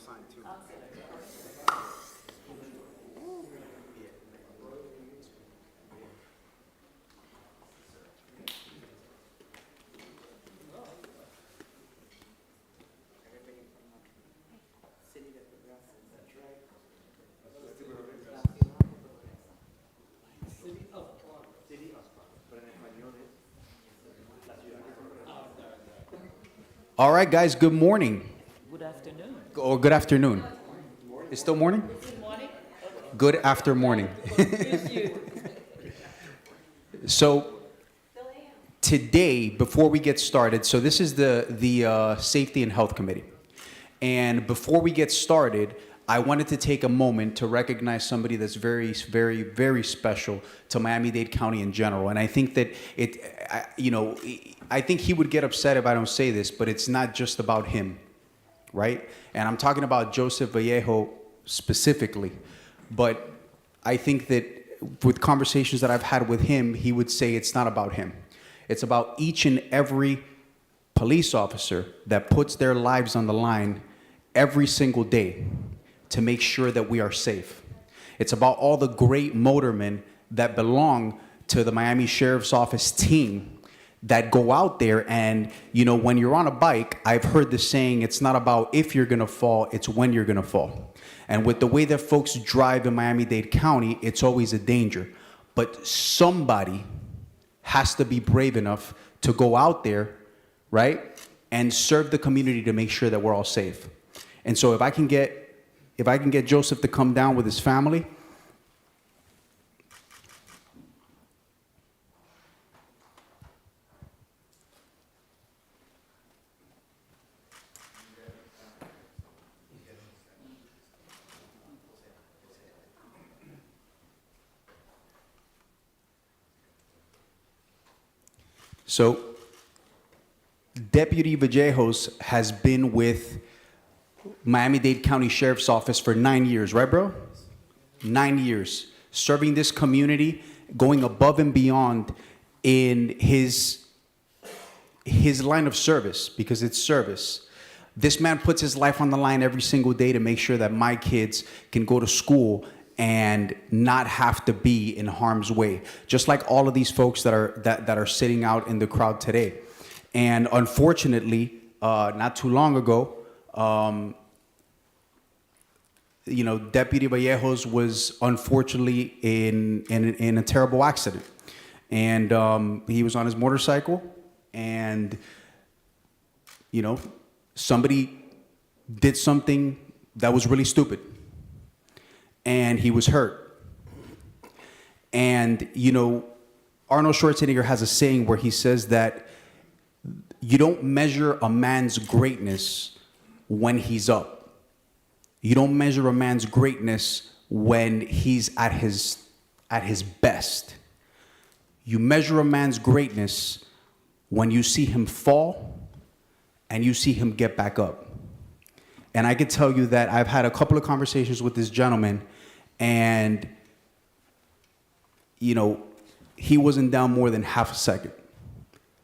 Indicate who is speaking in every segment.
Speaker 1: sign too. All right, guys, good morning.
Speaker 2: Good afternoon.
Speaker 1: Or good afternoon. It's still morning?
Speaker 2: Good morning.
Speaker 1: Good after morning. So today, before we get started, so this is the Safety and Health Committee. And before we get started, I wanted to take a moment to recognize somebody that's very, very, very special to Miami-Dade County in general. And I think that I think he would get upset if I don't say this, but it's not just about him, right? And I'm talking about Joseph Vallejo specifically. But I think that with conversations that I've had with him, he would say it's not about him. It's about each and every police officer that puts their lives on the line every single day to make sure that we are safe. It's about all the great motormen that belong to the Miami Sheriff's Office team that go out there and, when you're on a bike, I've heard the saying, it's not about if you're gonna fall, it's when you're gonna fall. And with the way that folks drive in Miami-Dade County, it's always a danger. But somebody has to be brave enough to go out there, right, and serve the community to make sure that we're all safe. And so if I can get Joseph to come down with his family. So Deputy Vallejos has been with Miami-Dade County Sheriff's Office for 9 years, right, bro? 9 years, serving this community, going above and beyond in his line of service, because it's service. This man puts his life on the line every single day to make sure that my kids can go to school and not have to be in harm's way, just like all of these folks that are sitting out in the crowd today. And unfortunately, not too long ago, Deputy Vallejos was unfortunately in a terrible accident, and he was on his motorcycle, and somebody did something that was really stupid, and he was hurt. And Arnold Schwarzenegger has a saying where he says that you don't measure a man's greatness when he's up. You don't measure a man's greatness when he's at his best. You measure a man's greatness when you see him fall and you see him get back up. And I can tell you that I've had a couple of conversations with this gentleman, and he wasn't down more than half a second.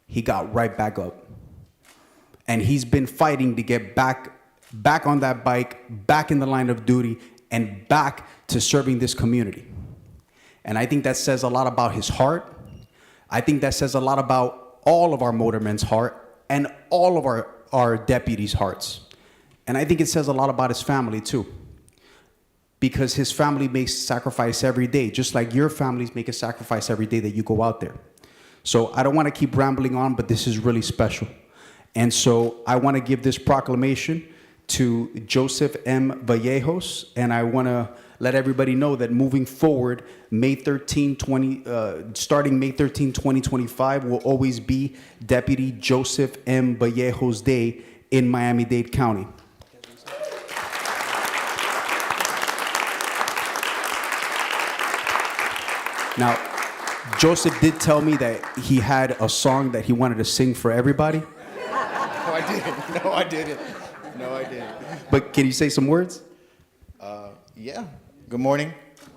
Speaker 1: He got right back up. And he's been fighting to get back on that bike, back in the line of duty, and back to serving this community. And I think that says a lot about his heart. I think that says a lot about all of our motormen's heart and all of our deputies' hearts. And I think it says a lot about his family too, because his family makes sacrifice every day, just like your families make a sacrifice every day that you go out there. So I don't want to keep rambling on, but this is really special. And so I want to give this proclamation to Joseph M. Vallejos, and I want to let everybody know that moving forward, starting May 13, 2025, will always be Deputy Joseph M. Vallejos Day in Miami-Dade County. Now, Joseph did tell me that he had a song that he wanted to sing for everybody.
Speaker 3: No, I didn't. No, I didn't. No, I didn't.
Speaker 1: But can you say some words?
Speaker 3: Yeah. Good morning.
Speaker 4: Good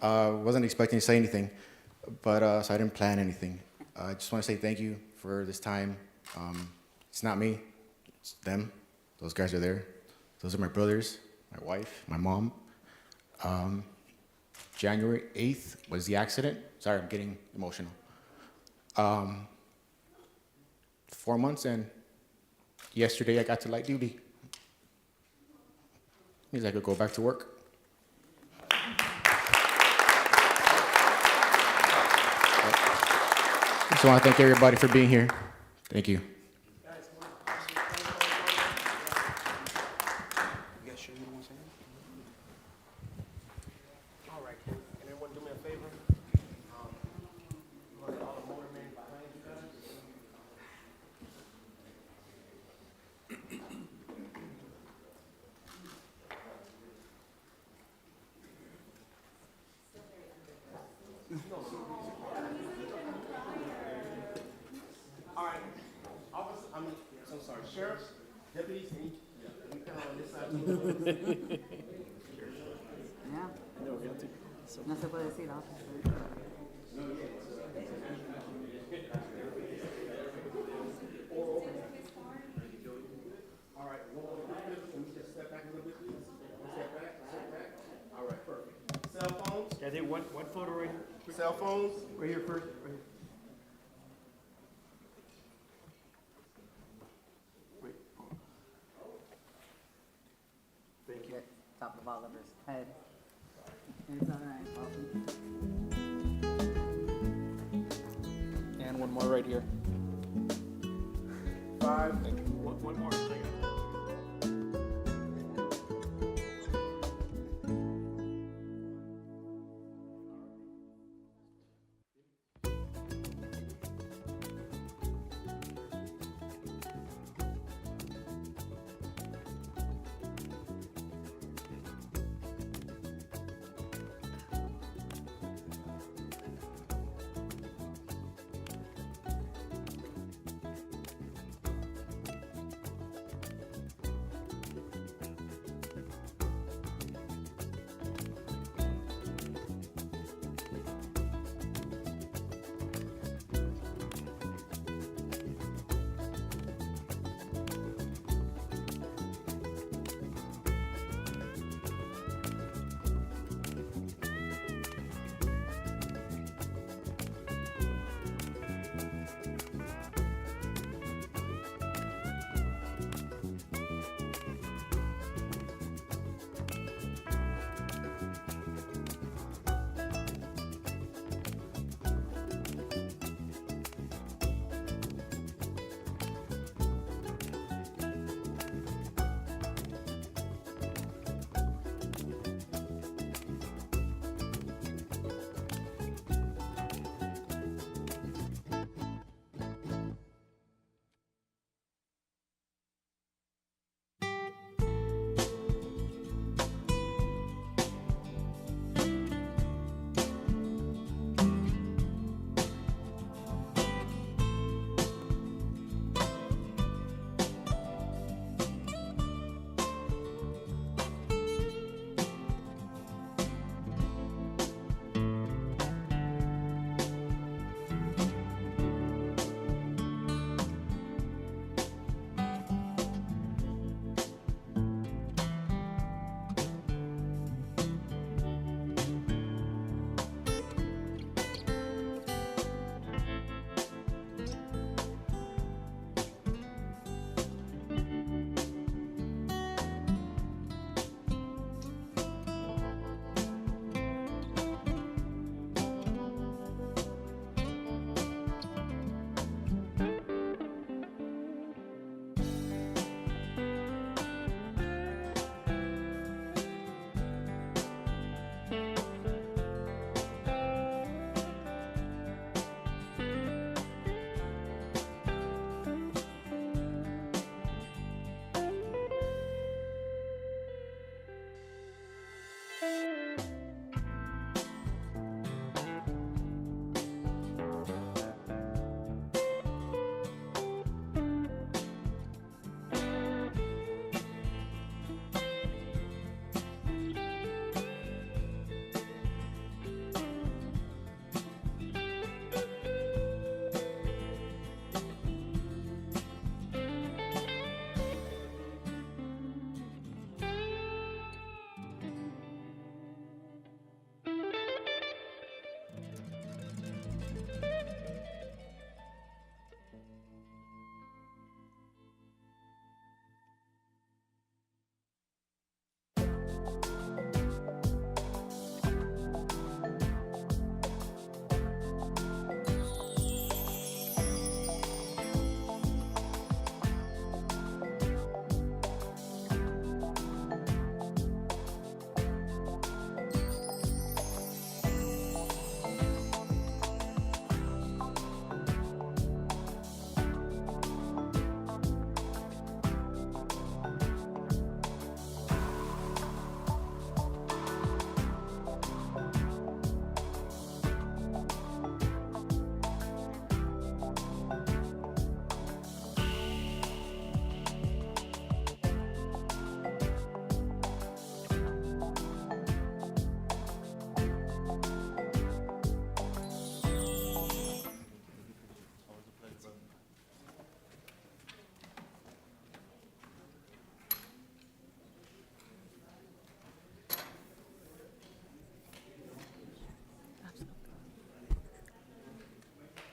Speaker 4: morning.
Speaker 3: Wasn't expecting to say anything, but so I didn't plan anything. I just want to say thank you for this time. It's not me. It's them. Those guys are there. Those are my brothers, my wife, my mom. January 8th was the accident. Sorry, I'm getting emotional. 4 months, and yesterday I got to light duty. Means I could go back to work. Just want to thank everybody for being here. Thank you.
Speaker 2: All right, can everyone do me a favor? Look at all the motormen behind you guys. All right, officer, so sorry, sheriffs, deputies, and you come on this side.
Speaker 4: Ya. No se puede decir officer.
Speaker 2: All right, can we just step back a little bit, please? Step back. All right, perfect. Cell phones?
Speaker 5: I think one photo right here.
Speaker 2: Cell phones? Right here first, right here. Wait. Thank you.
Speaker 4: Top of Oliver's head. It's all right, Bobby.
Speaker 5: And one more right here.
Speaker 2: 5.
Speaker 5: One more.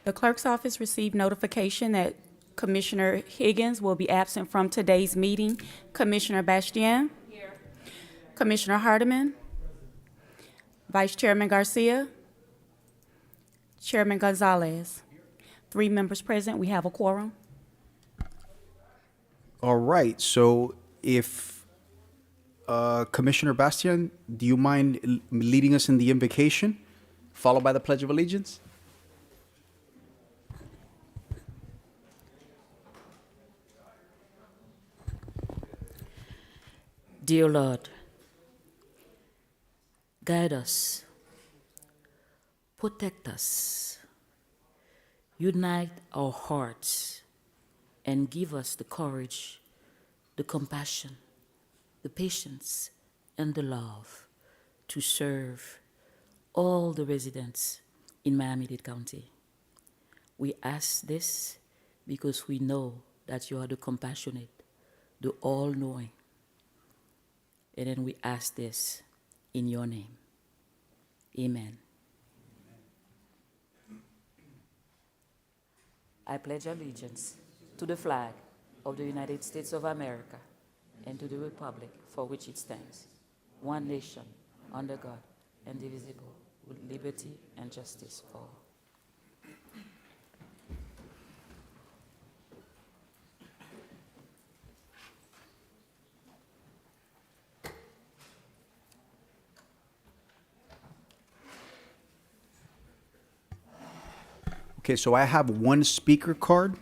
Speaker 6: The clerk's office received notification that Commissioner Higgins will be absent from today's meeting. Commissioner Bastian? Here. Commissioner Hardeman? Vice Chairman Garcia? Chairman Gonzalez? 3 members present. We have a quorum.
Speaker 1: All right. So if Commissioner Bastian, do you mind leading us in the invocation, followed by the Pledge of Allegiance?
Speaker 7: Dear Lord, guide us, protect us, unite our hearts, and give us the courage, the compassion, the patience, and the love to serve all the residents in Miami-Dade County. We ask this because we know that you are the compassionate, the all-knowing. And then we ask this in your name. Amen. I pledge allegiance to the flag of the United States of America and to the republic for which it stands, one nation, under God, indivisible, with liberty and justice for all.
Speaker 1: Okay, so I have one speaker card.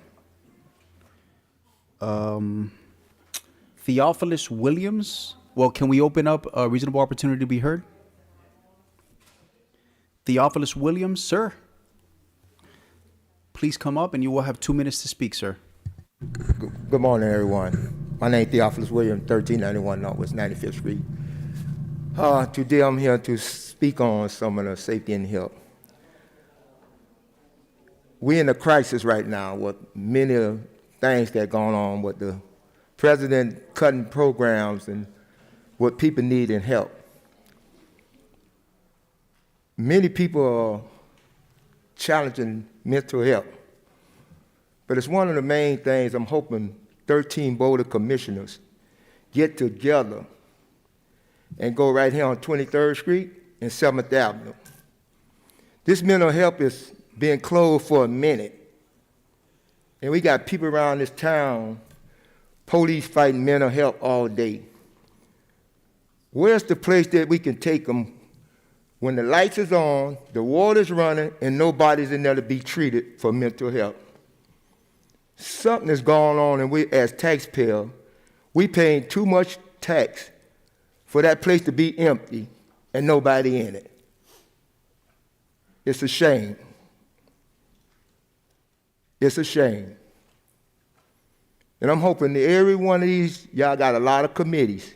Speaker 1: Theophilus Williams. Well, can we open up a reasonable opportunity to be heard? Theophilus Williams, sir. Please come up and you will have 2 minutes to speak, sir.
Speaker 8: Good morning, everyone. My name is Theophilus Williams, 1391 Northwest 95th Street. Today I'm here to speak on some of the safety and health. We're in a crisis right now with many things that are going on with the president cutting programs and what people need in help. Many people are challenging mental health, but it's one of the main things I'm hoping 13 Board of Commissioners get together and go right here on 23rd Street and 7th Avenue. This mental health is being closed for a minute. And we got people around this town, police fighting mental health all day. Where's the place that we can take them when the lights is on, the water's running, and nobody's in there to be treated for mental health? Something is going on, and we, as taxpayers, we paying too much tax for that place to be empty and nobody in it. It's a shame. It's a shame. And I'm hoping that every one of these, y'all got a lot of committees,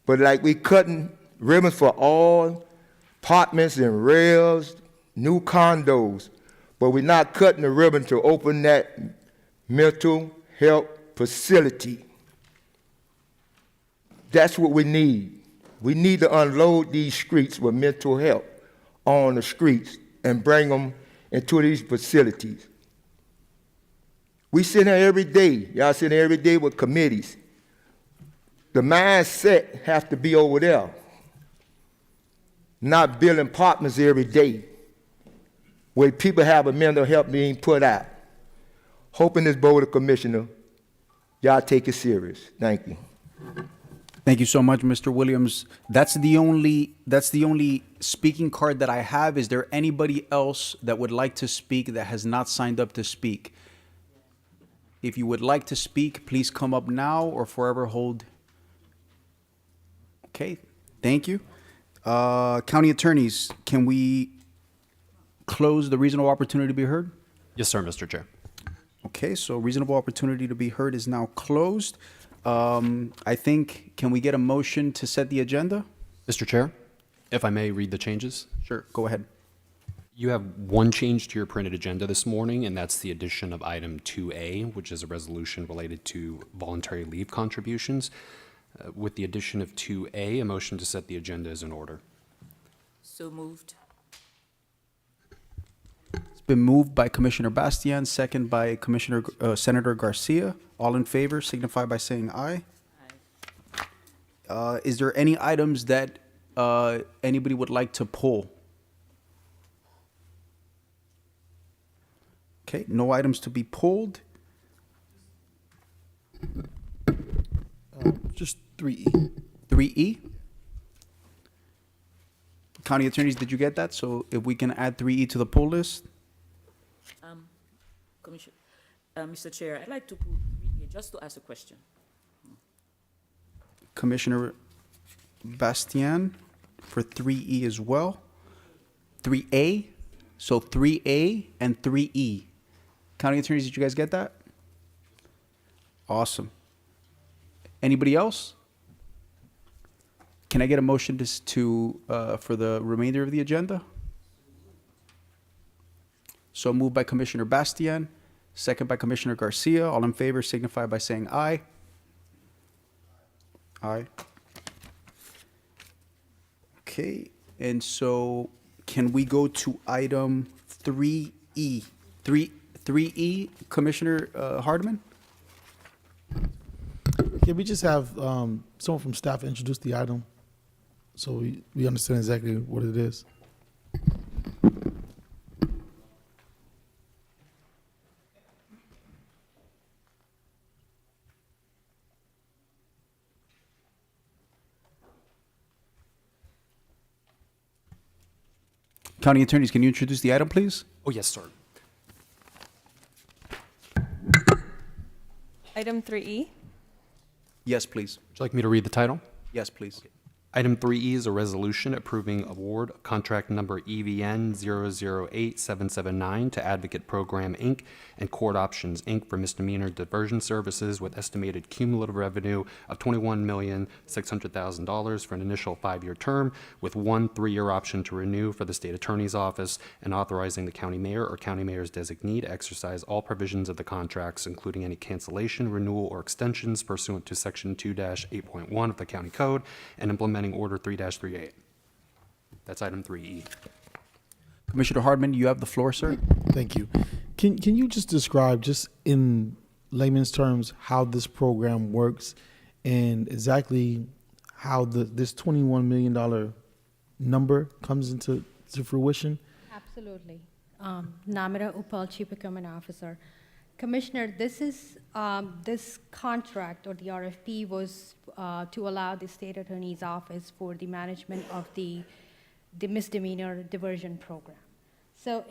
Speaker 8: but like we cutting ribbons for all apartments and rails, new condos, but we're not cutting the ribbon to open that mental health facility. That's what we need. We need to unload these streets with mental health on the streets and bring them into these facilities. We sit here every day. Y'all sit here every day with committees. The mindset has to be over there, not building apartments every day where people have a mental health being put out. Hoping this Board of Commissioners, y'all take it serious. Thank you.
Speaker 1: Thank you so much, Mr. Williams. That's the only speaking card that I have. Is there anybody else that would like to speak that has not signed up to speak? If you would like to speak, please come up now or forever hold. Okay, thank you. County attorneys, can we close the reasonable opportunity to be heard?
Speaker 9: Yes, sir, Mr. Chair.
Speaker 1: Okay, so reasonable opportunity to be heard is now closed. I think, can we get a motion to set the agenda?
Speaker 9: Mr. Chair, if I may read the changes.
Speaker 1: Sure, go ahead.
Speaker 9: You have one change to your printed agenda this morning, and that's the addition of item 2A, which is a resolution related to voluntary leave contributions. With the addition of 2A, a motion to set the agenda is in order.
Speaker 7: So moved.
Speaker 1: It's been moved by Commissioner Bastian, second by Senator Garcia. All in favor signify by saying aye. Is there any items that anybody would like to pull? Okay, no items to be pulled.
Speaker 2: Just 3E.
Speaker 1: 3E. County attorneys, did you get that? So if we can add 3E to the pull list?
Speaker 7: Commissioner, Mr. Chair, I'd like to put 3A just to ask a question.
Speaker 1: Commissioner Bastian for 3E as well. 3A, so 3A and 3E. County attorneys, did you guys get that? Awesome. Anybody else? Can I get a motion for the remainder of the agenda? So moved by Commissioner Bastian, second by Commissioner Garcia. All in favor signify by saying aye. Aye. Okay, and so can we go to item 3E? 3E, Commissioner Hardeman?
Speaker 2: Can we just have someone from staff introduce the item so we understand exactly what it is?
Speaker 1: County attorneys, can you introduce the item, please?
Speaker 9: Oh, yes, sir.
Speaker 10: Item 3E.
Speaker 1: Yes, please.
Speaker 9: Would you like me to read the title?
Speaker 1: Yes, please.
Speaker 9: Item 3E is a resolution approving award of contract number EVN 008779 to Advocate Program, Inc. and Court Options, Inc. for misdemeanor diversion services with estimated cumulative revenue of $21,600,000 for an initial 5-year term with 1 3-year option to renew for the State Attorney's Office, and authorizing the county mayor or county mayor's designee to exercise all provisions of the contracts, including any cancellation, renewal, or extensions pursuant to Section 2-8.1 of the County Code, and implementing Order 3-38. That's item 3E.
Speaker 1: Commissioner Hardman, you have the floor, sir.
Speaker 2: Thank you. Can you just describe, just in layman's terms, how this program works and exactly how this $21 million number comes into fruition?
Speaker 11: Absolutely. Namira Upal, Chief Procurement Officer. Commissioner, this is this contract or the RFP was to allow the State Attorney's Office for the management of the misdemeanor diversion program. So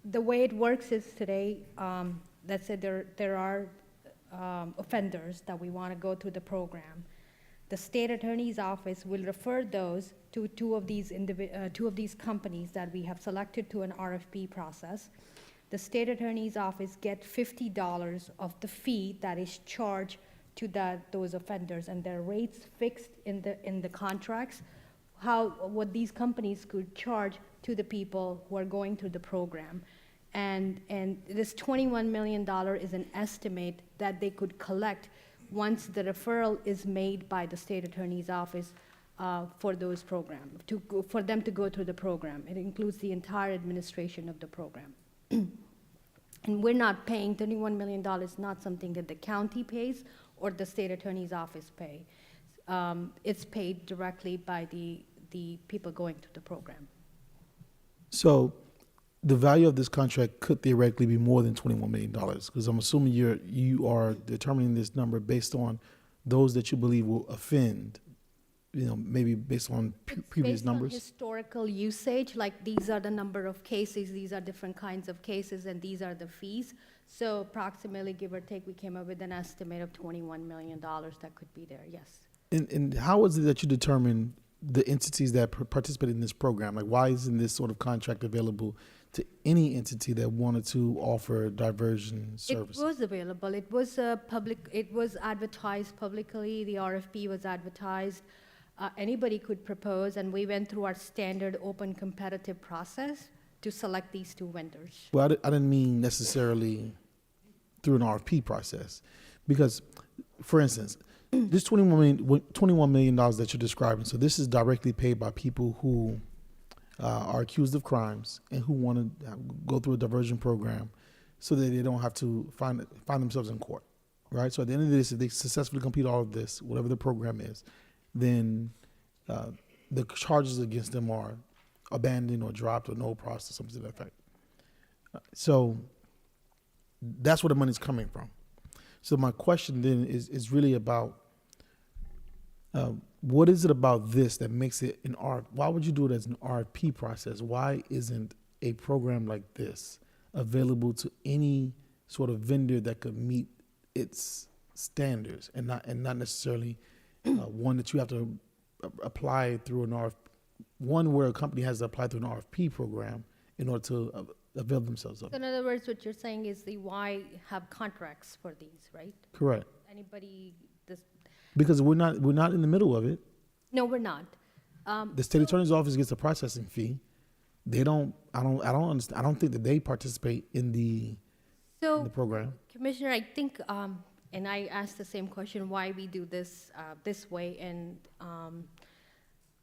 Speaker 11: the way it works is today, let's say there are offenders that we want to go through the program. The State Attorney's Office will refer those to two of these companies that we have selected to an RFP process. The State Attorney's Office gets $50 of the fee that is charged to those offenders, and their rates fixed in the contracts. What these companies could charge to the people who are going through the program, and this $21 million is an estimate that they could collect once the referral is made by the State Attorney's Office for those programs, for them to go through the program. It includes the entire administration of the program. And we're not paying $31 million, not something that the county pays or the State Attorney's Office pay. It's paid directly by the people going through the program.
Speaker 2: So the value of this contract could theoretically be more than $21 million, because I'm assuming you are determining this number based on those that you believe will offend, maybe based on previous numbers?
Speaker 11: Based on historical usage, like these are the number of cases, these are different kinds of cases, and these are the fees. So approximately, give or take, we came up with an estimate of $21 million that could be there, yes.
Speaker 2: And how is it that you determine the entities that participate in this program? Like, why isn't this sort of contract available to any entity that wanted to offer diversion services?
Speaker 11: It was available. It was it was advertised publicly. The RFP was advertised. Anybody could propose, and we went through our standard open competitive process to select these two vendors.
Speaker 2: Well, I didn't mean necessarily through an RFP process, because, for instance, this $21 million that you're describing, so this is directly paid by people who are accused of crimes and who want to go through a diversion program so that they don't have to find themselves in court, right? So at the end of this, if they successfully complete all of this, whatever the program is, then the charges against them are abandoned or dropped or no process, something to that effect. So that's where the money's coming from. So my question then is really about what is it about this that makes it an RF? Why would you do it as an RFP process? Why isn't a program like this available to any sort of vendor that could meet its standards and not necessarily one that you have to apply through an RFP, one where a company has to apply through an RFP program in order to avail themselves of
Speaker 11: So
Speaker 2: it?
Speaker 11: in other words, what you're saying is why have contracts for these, right?
Speaker 2: Correct.
Speaker 11: Anybody,
Speaker 2: Because we're not in the middle of it.
Speaker 11: no, we're not.
Speaker 2: The state attorney's office gets a processing fee. They don't. I don't understand. I don't think that they participate in the program.
Speaker 11: Commissioner, I think, and I asked the same question, why we do this this way, and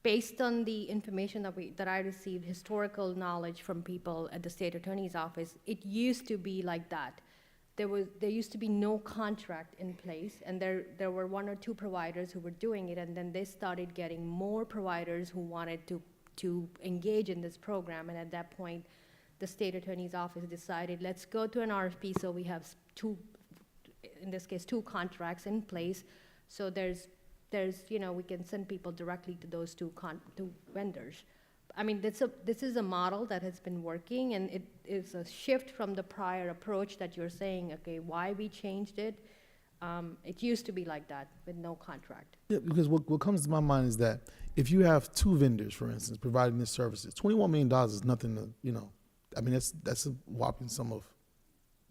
Speaker 11: based on the information that I received, historical knowledge from people at the state attorney's office, it used to be like that. There used to be no contract in place, and there were one or two providers who were doing it, and then they started getting more providers who wanted to engage in this program, and at that point, the state attorney's office decided, let's go to an RFP so we have in this case, two contracts in place, so there's we can send people directly to those two vendors. I mean, this is a model that has been working, and it is a shift from the prior approach that you're saying, okay, why we changed it. It used to be like that with no contract.
Speaker 2: Yeah, because what comes to my mind is that if you have two vendors, for instance, providing this services, $21 million is nothing to, I mean, that's a whopping sum of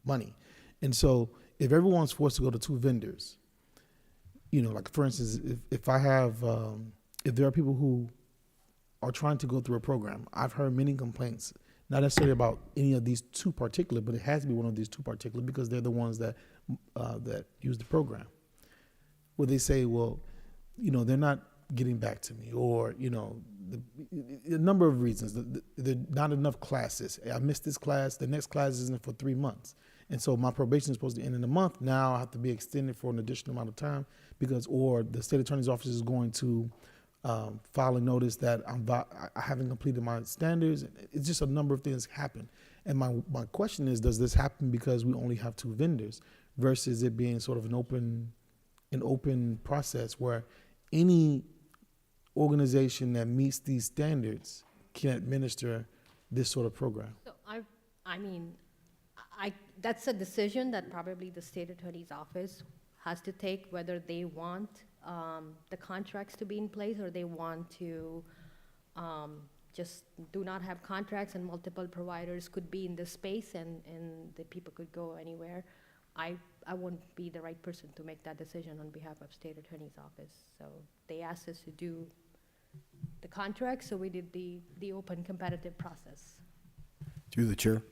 Speaker 2: money. And so if everyone's forced to go to two vendors, like for instance, if I have, if there are people who are trying to go through a program, I've heard many complaints, not necessarily about any of these two particular, but it has to be one of these two particular because they're the ones that use the program. Where they say, well, they're not getting back to me, or a number of reasons. There are not enough classes. I missed this class. The next class isn't for 3 months. And so my probation is supposed to end in a month. Now I have to be extended for an additional amount of time or the state attorney's office is going to file a notice that I haven't completed my standards. It's just a number of things happen. And my question is, does this happen because we only have two vendors versus it being sort of an open process where any organization that meets these standards can administer this sort of program?
Speaker 11: So that's a decision that probably the state attorney's office has to take, whether they want the contracts to be in place or they want to just do not have contracts and multiple providers could be in this space and the people could go anywhere. I wouldn't be the right person to make that decision on behalf of state attorney's office. So they asked us to do the contract, so we did the open competitive process.
Speaker 3: Through the chair.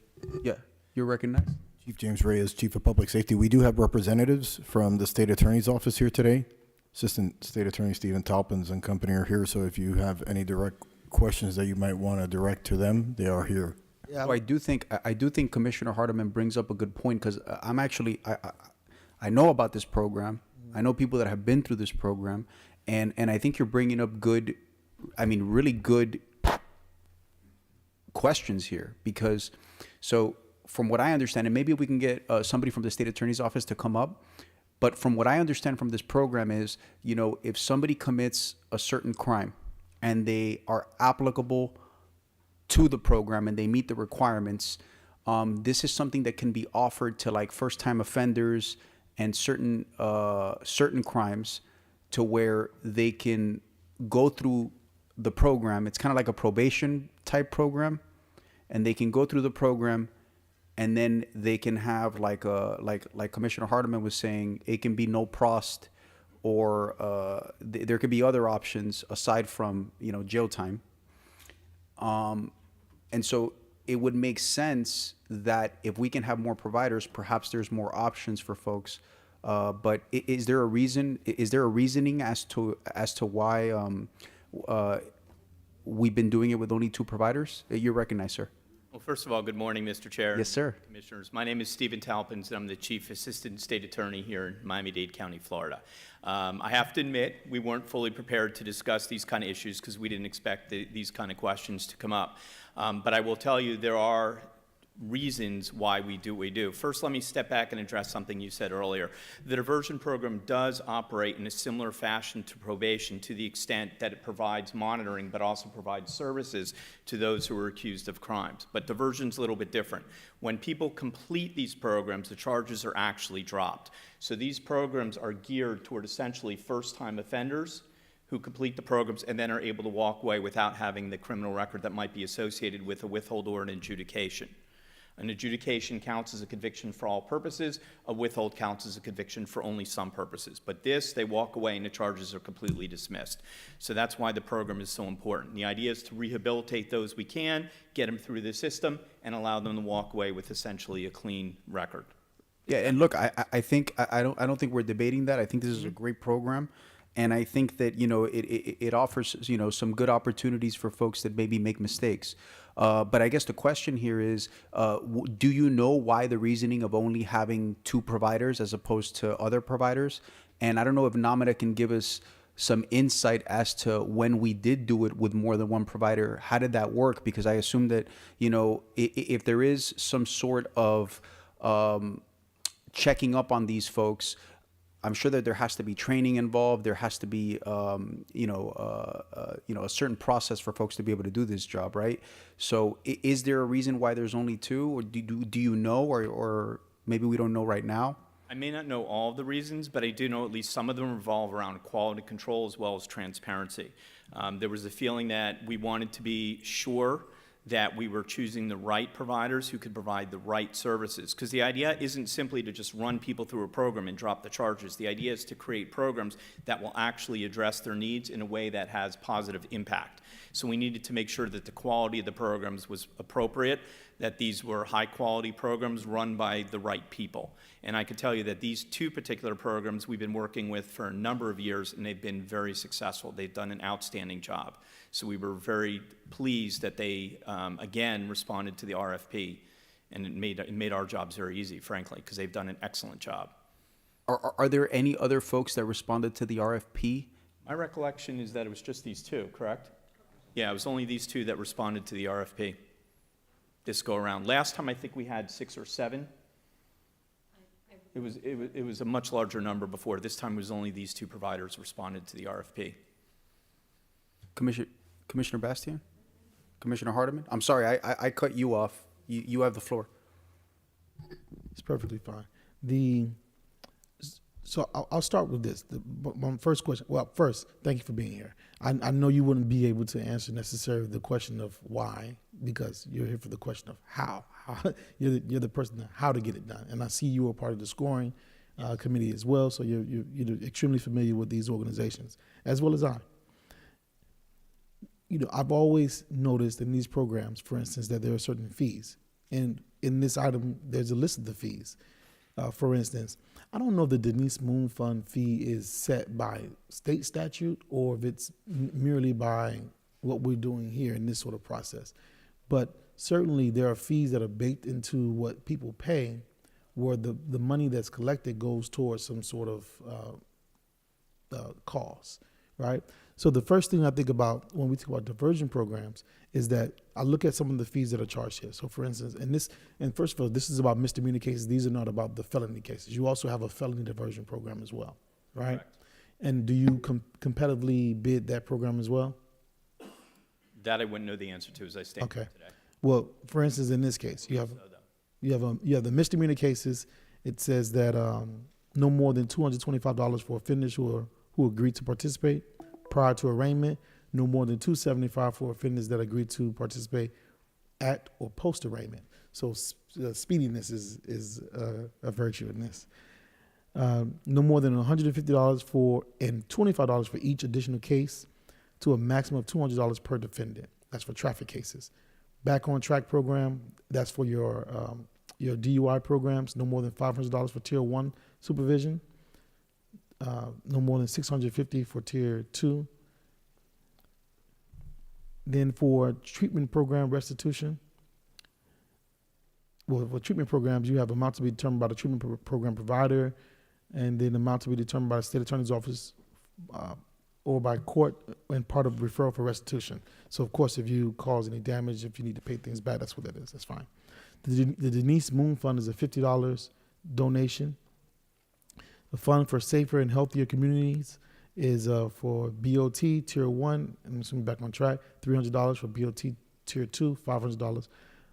Speaker 1: Yeah, you're recognized.
Speaker 3: Chief James Reyes, Chief of Public Safety. We do have representatives from the State Attorney's Office here today. Assistant State Attorney Stephen Talpins and company are here, so if you have any direct questions that you might want to direct to them, they are here.
Speaker 2: Yeah,
Speaker 1: So I do think Commissioner Hardiman brings up a good point because I'm actually I know about this program. I know people that have been through this program, and I think you're bringing up really good questions here because so from what I understand, and maybe we can get somebody from the state attorney's office to come up. But from what I understand from this program is, if somebody commits a certain crime and they are applicable to the program and they meet the requirements, this is something that can be offered to like first-time offenders and certain crimes to where they can go through the program. It's kind of like a probation type program, and they can go through the program. And then they can have like Commissioner Hardiman was saying, it can be no prost, or there could be other options aside from jail time. And so it would make sense that if we can have more providers, perhaps there's more options for folks. But is there a reason? Is there a reasoning as to why we've been doing it with only 2 providers? You're recognized, sir.
Speaker 10: Well, first of all, good morning, Mr. Chair.
Speaker 1: Yes, sir.
Speaker 10: Commissioners, my name is Stephen Talpins, and I'm the Chief Assistant State Attorney here in Miami-Dade County, Florida. I have to admit, we weren't fully prepared to discuss these kind of issues because we didn't expect these kind of questions to come up. But I will tell you there are reasons why we do what we do. First, let me step back and address something you said earlier. The diversion program does operate in a similar fashion to probation to the extent that it provides monitoring but also provides services to those who are accused of crimes. But diversion's a little bit different. When people complete these programs, the charges are actually dropped. So these programs are geared toward essentially first-time offenders who complete the programs and then are able to walk away without having the criminal record that might be associated with a withhold or an adjudication. An adjudication counts as a conviction for all purposes. A withhold counts as a conviction for only some purposes. But this, they walk away and the charges are completely dismissed. So that's why the program is so important. The idea is to rehabilitate those we can, get them through the system, and allow them to walk away with essentially a clean record.
Speaker 1: Yeah, and look, I think I don't think we're debating that. I think this is a great program, and I think that it offers some good opportunities for folks that maybe make mistakes. But I guess the question here is, do you know why the reasoning of only having 2 providers as opposed to other providers? And I don't know if Namita can give us some insight as to when we did do it with more than 1 provider. How did that work? Because I assume that if there is some sort of checking up on these folks, I'm sure that there has to be training involved. There has to be, a certain process for folks to be able to do this job, right? So, is there a reason why there's only 2, or do you know, or maybe we don't know right now?
Speaker 10: I may not know all of the reasons, but I do know at least some of them revolve around quality control as well as transparency. There was a feeling that we wanted to be sure that we were choosing the right providers who could provide the right services. Because the idea isn't simply to just run people through a program and drop the charges. The idea is to create programs that will actually address their needs in a way that has positive impact. So we needed to make sure that the quality of the programs was appropriate, that these were high-quality programs run by the right people. And I can tell you that these 2 particular programs we've been working with for a number of years, and they've been very successful. They've done an outstanding job. So we were very pleased that they, again, responded to the RFP, and it made our jobs very easy, frankly, because they've done an excellent job.
Speaker 1: Are there any other folks that responded to the RFP?
Speaker 10: My recollection is that it was just these 2, correct? Yeah, it was only these 2 that responded to the RFP this go around. Last time I think we had 6 or 7. It was a much larger number before. This time it was only these 2 providers responded to the RFP.
Speaker 1: Commissioner Bastian? Commissioner Hardiman? I'm sorry, I cut you off. You have the floor.
Speaker 2: It's perfectly fine. So I'll start with this. My first question. Well, first, thank you for being here. I know you wouldn't be able to answer necessarily the question of why, because you're here for the question of how. You're the person how to get it done. And I see you are part of the scoring committee as well, so you're extremely familiar with these organizations, as well as I. I've always noticed in these programs, for instance, that there are certain fees. And in this item, there's a list of the fees. For instance, I don't know if the Denise Moon Fund fee is set by state statute or if it's merely by what we're doing here in this sort of process. But certainly there are fees that are baked into what people pay where the money that's collected goes towards some sort of cause, right? So the first thing I think about when we talk about diversion programs is that I look at some of the fees that are charged here. So for instance, and first of all, this is about misdemeanor cases. These are not about the felony cases. You also have a felony diversion program as well, right?
Speaker 10: Correct.
Speaker 2: And do you competitively bid that program as well?
Speaker 10: That I wouldn't know the answer to as I stand here today.
Speaker 2: Well, for instance, in this case, you have the misdemeanor cases. It says that no more than $225 for offenders who agreed to participate prior to arraignment, no more than $275 for offenders that agreed to participate at or post arraignment. So speediness is a virtue in this. No more than $150 and $25 for each additional case, to a maximum of $200 per defendant. That's for traffic cases. Back on track program, that's for your DUI programs. No more than $500 for tier 1 supervision. No more than $650 for tier 2. Then for treatment program restitution, well, for treatment programs, you have amount to be determined by the treatment program provider, and then amount to be determined by the state attorney's office or by court and part of referral for restitution. So, of course, if you cause any damage, if you need to pay things back, that's what that is. That's fine. The Denise Moon Fund is a $50 donation. The Fund for Safer and Healthier Communities is for BOT Tier 1, I'm assuming back on track, $300. For BOT Tier 2, $500.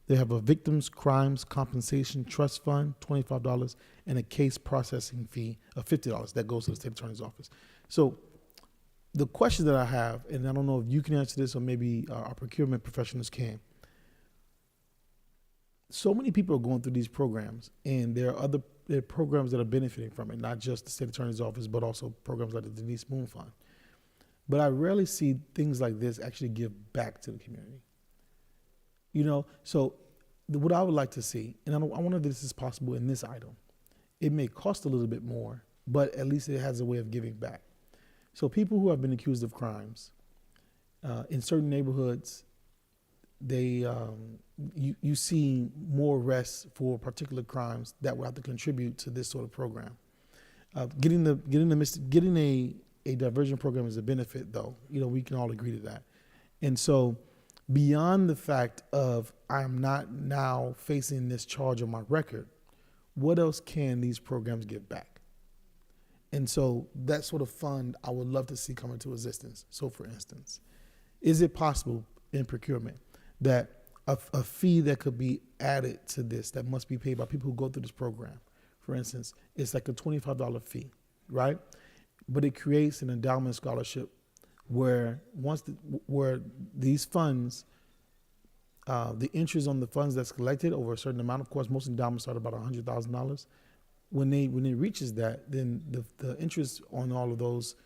Speaker 2: They have a Victims Crimes Compensation Trust Fund, $25, and a case processing fee of $50 that goes to the state attorney's office. So the question that I have, and I don't know if you can answer this or maybe our procurement professionals can. So many people are going through these programs, and there are programs that are benefiting from it, not just the state attorney's office, but also programs like the Denise Moon Fund. But I rarely see things like this actually give back to the community. You know, so what I would like to see, and I wonder if this is possible in this item, it may cost a little bit more, but at least it has a way of giving back. So people who have been accused of crimes, in certain neighborhoods, they you see more arrests for particular crimes that will have to contribute to this sort of program. Getting a diversion program is a benefit, though. You know, we can all agree to that. And so, beyond the fact of I'm not now facing this charge on my record, what else can these programs give back? And so that sort of fund I would love to see come into existence. So for instance, is it possible in procurement that a fee that could be added to this that must be paid by people who go through this program, for instance, it's like a $25 fee, right? But it creates an endowment scholarship where where these funds, the interest on the funds that's collected over a certain amount, of course, most endowments start about $100,000. When it reaches that, then the interest on all of those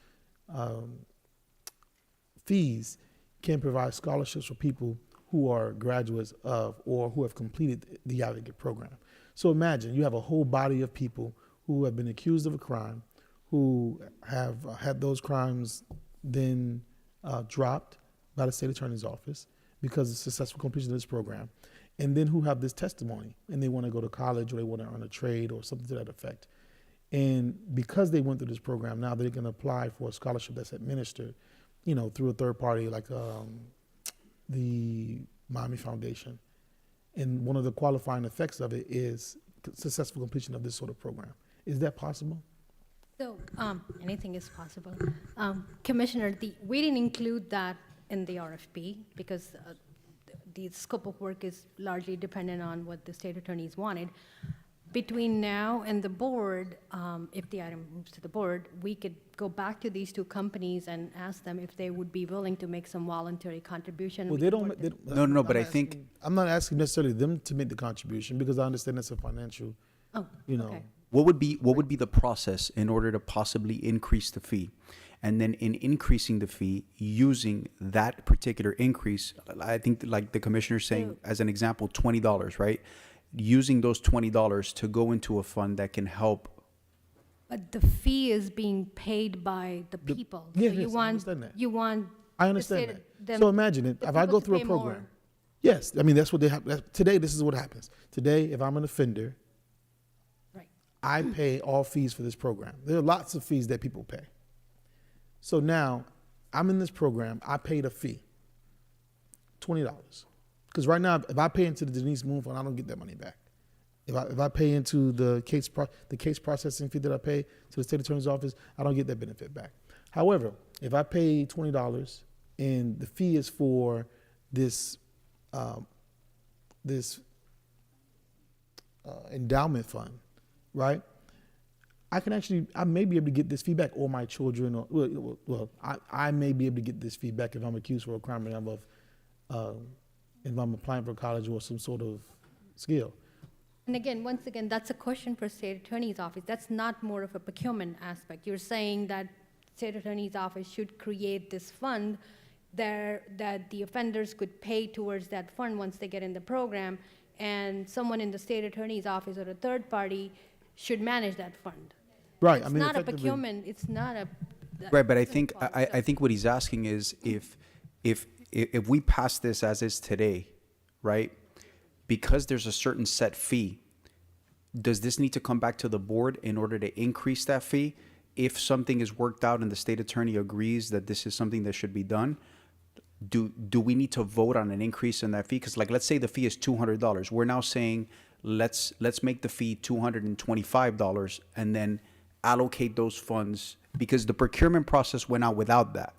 Speaker 2: fees can provide scholarships for people who are graduates of or who have completed the advocate program. So imagine you have a whole body of people who have been accused of a crime, who have had those crimes then dropped by the state attorney's office because of the successful completion of this program, and then who have this testimony and they want to go to college or they want to earn a trade or something to that effect. And because they went through this program, now they can apply for a scholarship that's administered, you know, through a third party like the Miami Foundation. And one of the qualifying effects of it is successful completion of this sort of program. Is that possible?
Speaker 11: So anything is possible. Commissioner, we didn't include that in the RFP because the scope of work is largely dependent on what the state attorneys wanted. Between now and the board, if the item moves to the board, we could go back to these two companies and ask them if they would be willing to make some voluntary contribution.
Speaker 2: Well,
Speaker 1: No, but I think
Speaker 2: I'm not asking necessarily them to make the contribution because I understand that's a financial, you know.
Speaker 11: Okay.
Speaker 1: what would be the process in order to possibly increase the fee? And then in increasing the fee, using that particular increase, I think like the commissioner's saying, as an example, $20, right? Using those $20 to go into a fund that can help.
Speaker 11: But the fee is being paid by the people.
Speaker 2: Yeah,
Speaker 11: So you
Speaker 2: yes, I
Speaker 11: want,
Speaker 2: understand that.
Speaker 11: you want.
Speaker 2: I
Speaker 11: the
Speaker 2: understand
Speaker 11: state-
Speaker 2: that.
Speaker 11: them-
Speaker 2: So imagine it,
Speaker 11: the
Speaker 2: if I
Speaker 11: people
Speaker 2: go
Speaker 11: to
Speaker 2: through a
Speaker 11: pay more.
Speaker 2: program. Yes, I mean, that's what they have. Today, this is what happens. Today, if I'm an offender,
Speaker 11: Right.
Speaker 2: I pay all fees for this program. There are lots of fees that people pay. So now, I'm in this program, I paid a fee, $20. Because right now, if I pay into the Denise Moon Fund, I don't get that money back. If I pay into the case processing fee that I pay to the state attorney's office, I don't get that benefit back. However, if I pay $20 and the fee is for this endowment fund, right? I may be able to get this feedback, or my children, or I may be able to get this feedback if I'm accused for a crime and if I'm applying for college or some sort of skill.
Speaker 11: And again, once again, that's a question for state attorney's office. That's not more of a procurement aspect. You're saying that state attorney's office should create this fund there that the offenders could pay towards that fund once they get in the program, and someone in the state attorney's office or a third party should manage that fund.
Speaker 2: Right.
Speaker 11: It's
Speaker 2: I mean,
Speaker 11: not a
Speaker 2: effectively-
Speaker 11: procurement. It's not a. that
Speaker 1: Right, but I
Speaker 11: doesn't
Speaker 1: think
Speaker 11: fall.
Speaker 1: I think what he's asking is if if we pass this as is today, right? Because there's a certain set fee, does this need to come back to the board in order to increase that fee? If something is worked out and the state attorney agrees that this is something that should be done, do we need to vote on an increase in that fee? Because like, let's say the fee is $200. We're now saying let's make the fee $225 and then allocate those funds, because the procurement process went out without that.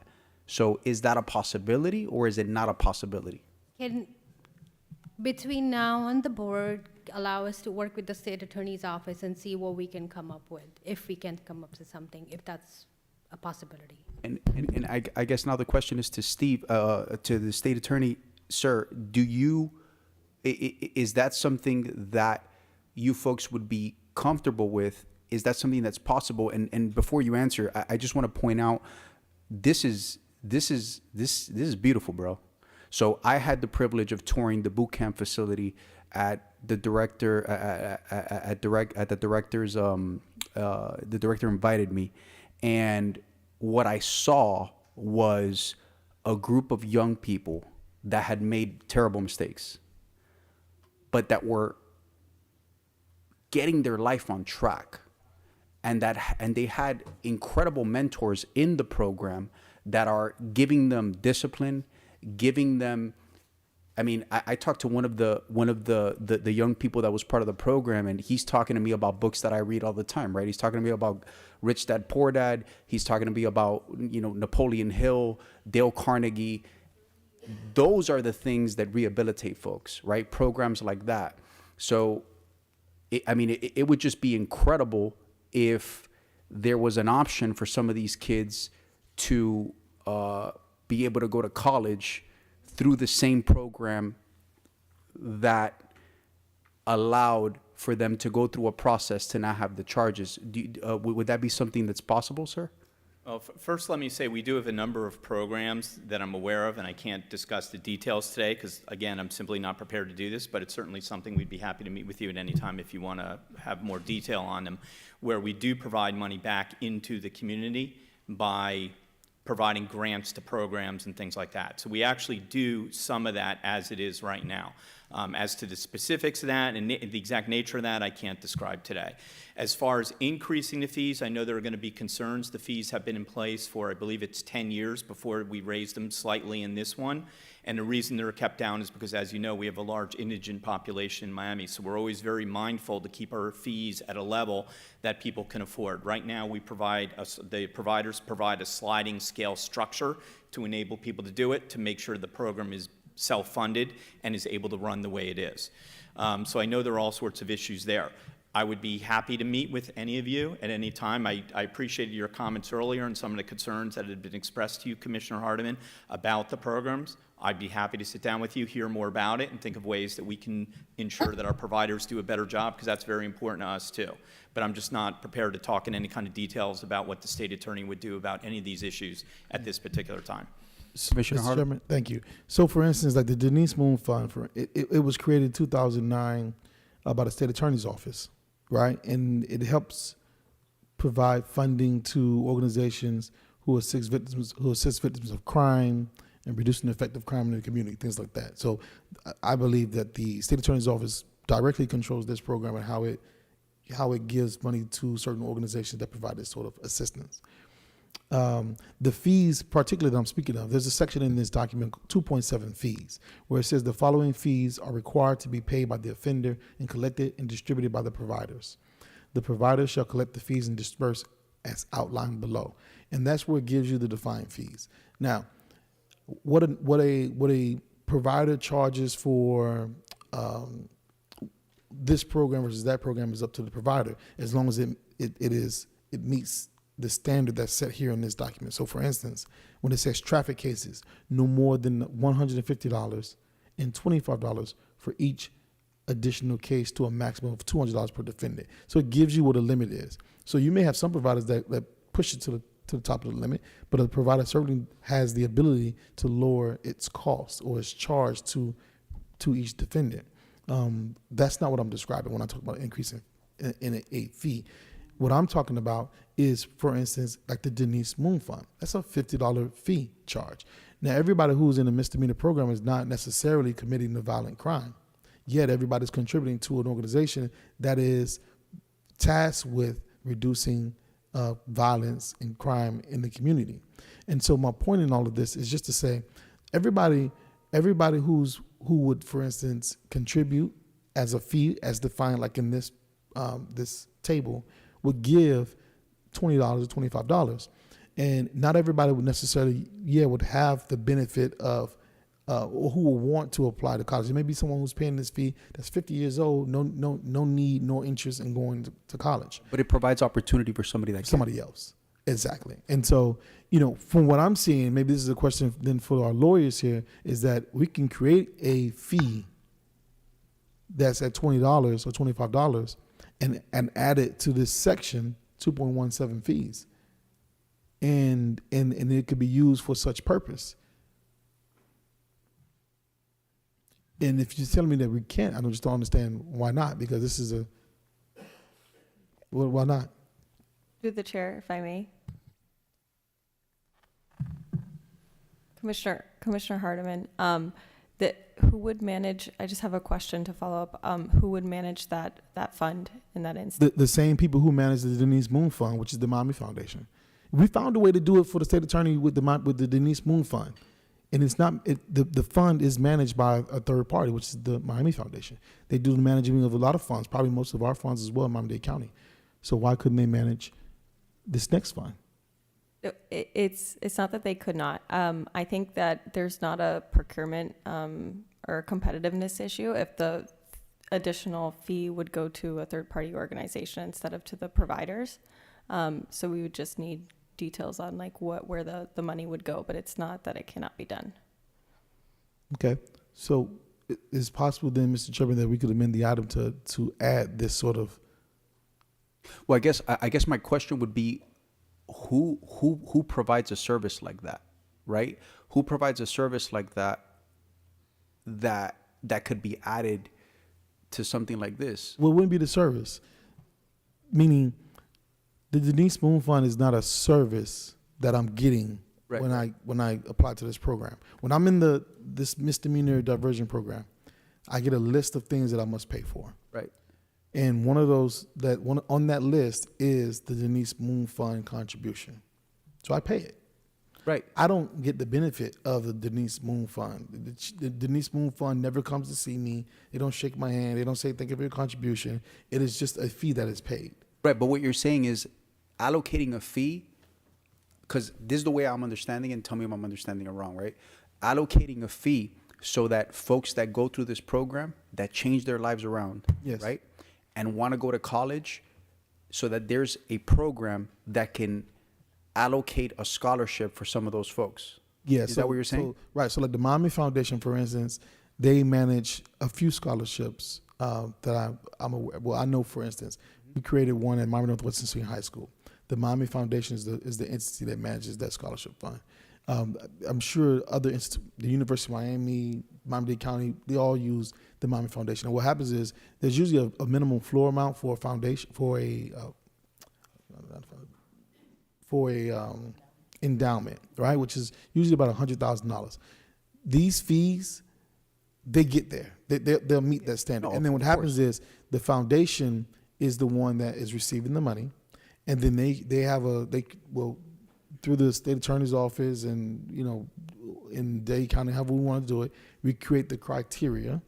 Speaker 1: So is that a possibility or is it not a possibility?
Speaker 11: Can, between now and the board, allow us to work with the state attorney's office and see what we can come up with, if we can come up with something, if that's a possibility.
Speaker 1: And I guess now the question is to Steve, to the state attorney, sir, is that something that you folks would be comfortable with? Is that something that's possible? And before you answer, I just want to point out, this is beautiful, bro. So I had the privilege of touring the boot camp facility at the director the director invited me, and what I saw was a group of young people that had made terrible mistakes, but that were getting their life on track, and they had incredible mentors in the program that are giving them discipline, giving them. I mean, I talked to one of the young people that was part of the program, and he's talking to me about books that I read all the time, right? He's talking to me about Rich Dad Poor Dad. He's talking to me about, Napoleon Hill, Dale Carnegie. Those are the things that rehabilitate folks, right? Programs like that. So, it would just be incredible if there was an option for some of these kids to be able to go to college through the same program that allowed for them to go through a process to not have the charges. Would that be something that's possible, sir?
Speaker 10: Well, first let me say we do have a number of programs that I'm aware of, and I can't discuss the details today because, again, I'm simply not prepared to do this, but it's certainly something we'd be happy to meet with you at any time if you want to have more detail on them, where we do provide money back into the community by providing grants to programs and things like that. So we actually do some of that as it is right now. As to the specifics of that and the exact nature of that, I can't describe today. As far as increasing the fees, I know there are going to be concerns. The fees have been in place for, I believe it's 10 years before we raised them slightly in this one. And the reason they're kept down is because, as you know, we have a large indigent population in Miami. So we're always very mindful to keep our fees at a level that people can afford. Right now, the providers provide a sliding scale structure to enable people to do it, to make sure the program is self-funded and is able to run the way it is. So I know there are all sorts of issues there. I would be happy to meet with any of you at any time. I appreciated your comments earlier and some of the concerns that had been expressed to you, Commissioner Hardiman, about the programs. I'd be happy to sit down with you, hear more about it, and think of ways that we can ensure that our providers do a better job, because that's very important to us too. But I'm just not prepared to talk in any kind of details about what the state attorney would do about any of these issues at this particular time.
Speaker 1: Commissioner
Speaker 2: Mr.
Speaker 1: Hardiman?
Speaker 2: Chairman, thank you. So, for instance, like the Denise Moon Fund, it was created in 2009 by the state attorney's office, right? And it helps provide funding to organizations who assist victims of crime and reducing the effect of crime in the community, things like that. So, I believe that the state attorney's office directly controls this program and how it gives money to certain organizations that provide this sort of assistance. The fees, particularly that I'm speaking of, there's a section in this document, 2.7 fees, where it says the following fees are required to be paid by the offender and collected and distributed by the providers. The provider shall collect the fees and disperse as outlined below. And that's where it gives you the defined fees. Now, what a provider charges for this program versus that program is up to the provider, as long as it meets the standard that's set here in this document. So, for instance, when it says traffic cases, no more than $150 and $25 for each additional case, to a maximum of $200 per defendant. So it gives you what a limit is. So you may have some providers that push it to the top of the limit, but a provider certainly has the ability to lower its cost or its charge to each defendant. That's not what I'm describing when I talk about increasing in a fee. What I'm talking about is, for instance, like the Denise Moon Fund. That's a $50 fee charge. Now, everybody who's in a misdemeanor program is not necessarily committing a violent crime, yet everybody's contributing to an organization that is tasked with reducing violence and crime in the community. And so my point in all of this is just to say, everybody who would, for instance, contribute as a fee, as defined like in this this table, would give $20 or $25, and not everybody would necessarily would have the benefit of or who will want to apply to college. There may be someone who's paying this fee that's 50 years old, no need, no interest in going to college.
Speaker 1: But it provides opportunity for somebody that can.
Speaker 2: Somebody else. Exactly. And so, from what I'm seeing, maybe this is a question then for our lawyers here, is that we can create a fee that's at $20 or $25 and add it to this section, 2.17 fees. And it could be used for such purpose. And if you're telling me that we can't, I just don't understand why not, because this is why not?
Speaker 12: Through the chair, if I may. Commissioner Hardiman, who would manage, I just have a question to follow up, who would manage that fund in that instance?
Speaker 2: The same people who manage the Denise Moon Fund, which is the Miami Foundation. We found a way to do it for the state attorney with the Denise Moon Fund. And it's not, the fund is managed by a third party, which is the Miami Foundation. They do the managing of a lot of funds, probably most of our funds as well in Miami-Dade County. So why couldn't they manage this next fund?
Speaker 12: It's not that they could not. I think that there's not a procurement or competitiveness issue if the additional fee would go to a third-party organization instead of to the providers. So we would just need details on like where the money would go, but it's not that it cannot be done.
Speaker 2: Okay, so it's possible then, Mr. Chairman, that we could amend the item to add this sort of.
Speaker 1: Well, I guess my question would be, who provides a service like that, right? Who provides a service like that could be added to something like this?
Speaker 2: Well, it wouldn't be the service, meaning the Denise Moon Fund is not a service that I'm getting when I apply to this program. When I'm in this misdemeanor diversion program, I get a list of things that I must pay for.
Speaker 1: Right.
Speaker 2: And one of those on that list is the Denise Moon Fund contribution. So I pay it.
Speaker 1: Right.
Speaker 2: I don't get the benefit of the Denise Moon Fund. The Denise Moon Fund never comes to see me. They don't shake my hand. They don't say thank you for your contribution. It is just a fee that is paid.
Speaker 1: Right, but what you're saying is allocating a fee, because this is the way I'm understanding it, and tell me if I'm understanding it wrong, right? Allocating a fee so that folks that go through this program, that change their lives around,
Speaker 2: Yes.
Speaker 1: right, and want to go to college, so that there's a program that can allocate a scholarship for some of those folks.
Speaker 2: Yeah,
Speaker 1: Is that what you're saying?
Speaker 2: Right. So like the Miami Foundation, for instance, they manage a few scholarships that I'm aware. Well, I know, for instance, we created one at Miami Northwestern Senior High School. The Miami Foundation is the entity that manages that scholarship fund. I'm sure other the University of Miami, Miami-Dade County, they all use the Miami Foundation. And what happens is there's usually a minimum floor amount for a foundation for a endowment, right? Which is usually about $100,000. These fees, they get there. They'll meet that standard. And then what happens is the foundation is the one that is receiving the money, and then they will through the state attorney's office and in Dade County, however we want to do it, we create the criteria.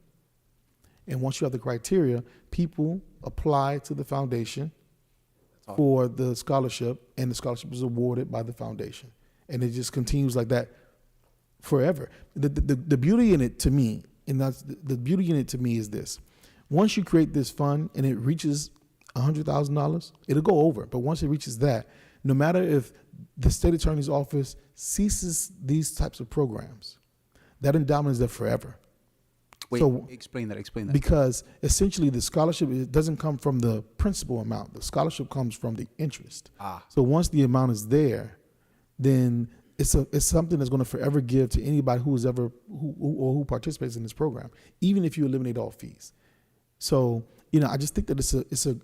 Speaker 2: And once you have the criteria, people apply to the foundation for the scholarship, and the scholarship is awarded by the foundation, and it just continues like that forever. The beauty in it to me, and that's the beauty in it to me is this: once you create this fund and it reaches $100,000, it'll go over. But once it reaches that, no matter if the state attorney's office ceases these types of programs, that endowment is there forever.
Speaker 1: Wait,
Speaker 2: So-
Speaker 1: explain that.
Speaker 2: Because essentially the scholarship, it doesn't come from the principal amount. The scholarship comes from the interest. So once the amount is there, then it's something that's going to forever give to anybody who participates in this program, even if you eliminate all fees. So I just think that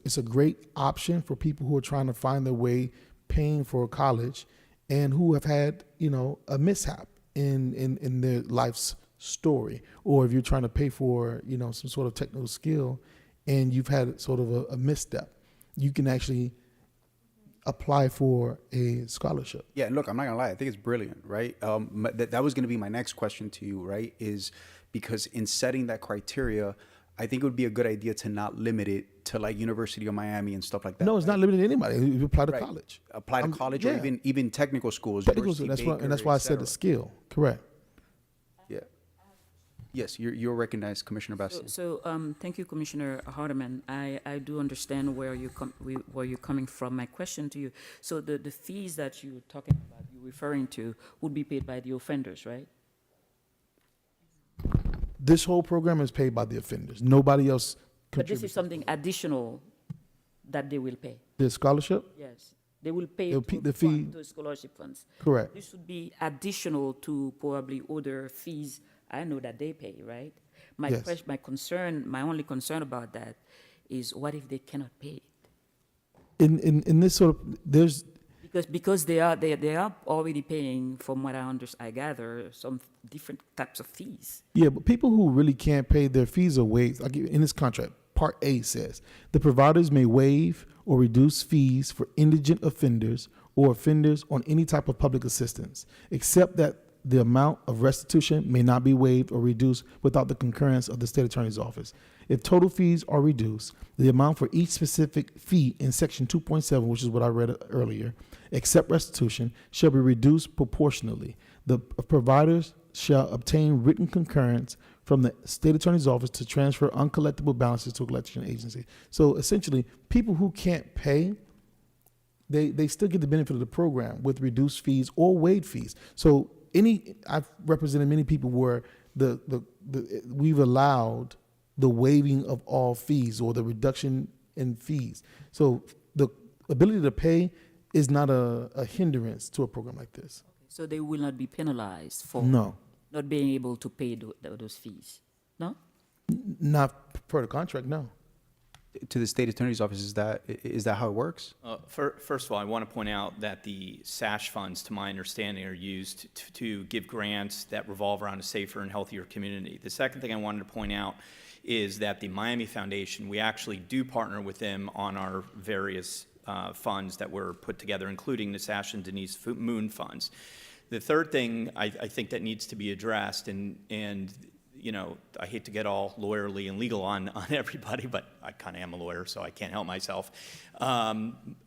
Speaker 2: it's a great option for people who are trying to find their way paying for college and who have had, a mishap in their life's story. Or if you're trying to pay for, some sort of technical skill and you've had sort of a misstep, you can actually apply for a scholarship.
Speaker 1: Yeah, look, I'm not gonna lie. I think it's brilliant, right? That was gonna be my next question to you, right? Is because in setting that criteria, I think it would be a good idea to not limit it to like University of Miami and stuff like that.
Speaker 2: No, it's not limited to anybody. You apply to
Speaker 1: Right.
Speaker 2: college.
Speaker 1: Apply to college or
Speaker 2: yeah.
Speaker 1: even technical schools.
Speaker 2: Technical,
Speaker 1: University
Speaker 2: and that's why I said the skill. Correct.
Speaker 1: Yeah. Yes, you're recognized, Commissioner Bastian.
Speaker 7: Thank you, Commissioner Hardeman. I do understand where you're coming from. My question to you, so the fees that you're talking about, you're referring to, would be paid by the offenders, right?
Speaker 2: This whole program is paid by the offenders. Nobody else
Speaker 7: But this
Speaker 2: contributes.
Speaker 7: is something additional that they will pay.
Speaker 2: The scholarship?
Speaker 7: Yes, they will pay
Speaker 2: They'll pay the fee.
Speaker 7: to scholarship funds.
Speaker 2: Correct.
Speaker 7: This would be additional to probably other fees I know that they pay, right? My
Speaker 2: Yes.
Speaker 7: question, my only concern about that is what if they cannot pay it?
Speaker 2: In this sort of, there's,
Speaker 7: Because they are already paying, from what I gather, some different types of fees.
Speaker 2: yeah, but people who really can't pay their fees are waived. I'll give you, in this contract, Part A says, the providers may waive or reduce fees for indigent offenders or offenders on any type of public assistance, except that the amount of restitution may not be waived or reduced without the concurrence of the state attorney's office. If total fees are reduced, the amount for each specific fee in section 2.7, which is what I read earlier, except restitution, shall be reduced proportionally. The providers shall obtain written concurrence from the state attorney's office to transfer uncollectible balances to a collection agency. So essentially, people who can't pay, they still get the benefit of the program with reduced fees or waived fees. So I've represented many people where we've allowed the waiving of all fees or the reduction in fees. So the ability to pay is not a hindrance to a program like this.
Speaker 7: So they will not be penalized for
Speaker 2: No,
Speaker 7: not being able to pay those fees, no?
Speaker 2: not per the contract, no.
Speaker 1: To the state attorney's office, is that how it works?
Speaker 10: First of all, I want to point out that the SASH funds, to my understanding, are used to give grants that revolve around a safer and healthier community. The second thing I wanted to point out is that the Miami Foundation, we actually do partner with them on our various funds that were put together, including the Sash and Denise Moon funds. The third thing I think that needs to be addressed, and I hate to get all lawyerly and legal on everybody, but I kind of am a lawyer, so I can't help myself.